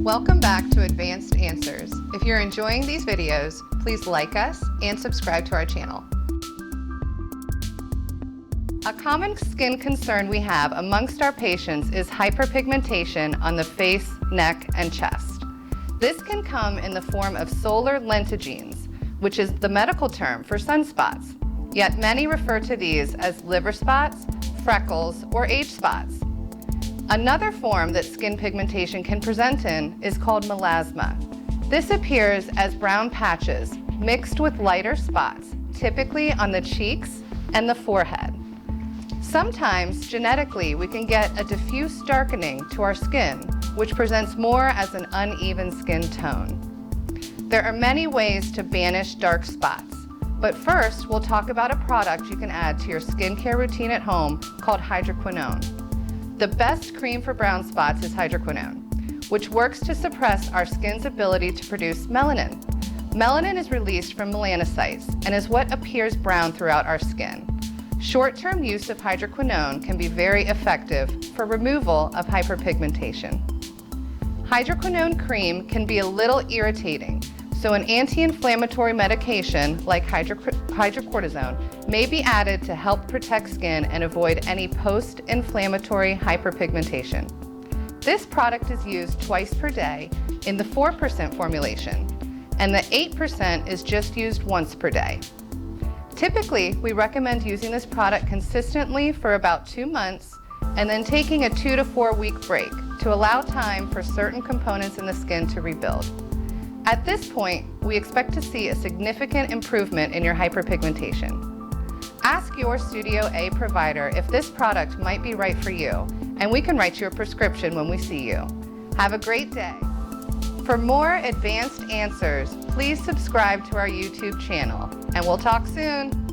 Welcome back to Advanced Answers. If you're enjoying these videos, please like us and subscribe to our channel. A common skin concern we have amongst our patients is hyperpigmentation on the face, neck, and chest. This can come in the form of solar lentigines, which is the medical term for sunspots. Yet many refer to these as liver spots, freckles, or age spots. Another form that skin pigmentation can present in is called melasma. This appears as brown patches mixed with lighter spots, typically on the cheeks and the forehead. Sometimes, genetically, we can get a diffuse darkening to our skin, which presents more as an uneven skin tone. There are many ways to banish dark spots, but first we'll talk about a product you can add to your skincare routine at home called Hydroquinone. The best cream for brown spots is Hydroquinone, which works to suppress our skin's ability to produce melanin. Melanin is released from melanocytes and is what appears brown throughout our skin. Short-term use of Hydroquinone can be very effective for removal of hyperpigmentation. Hydroquinone cream can be a little irritating, so an anti-inflammatory medication like hydrocortisone may be added to help protect skin and avoid any post-inflammatory hyperpigmentation. This product is used twice per day in the 4% formulation, and the 8% is just used once per day. Typically, we recommend using this product consistently for about 2 months and then taking a 2 to 4 week break to allow time for certain components in the skin to rebuild. At this point, we expect to see a significant improvement in your hyperpigmentation. Ask your Studio A provider if this product might be right for you, and we can write you a prescription when we see you. Have a great day. For more advanced answers, please subscribe to our YouTube channel, and we'll talk soon.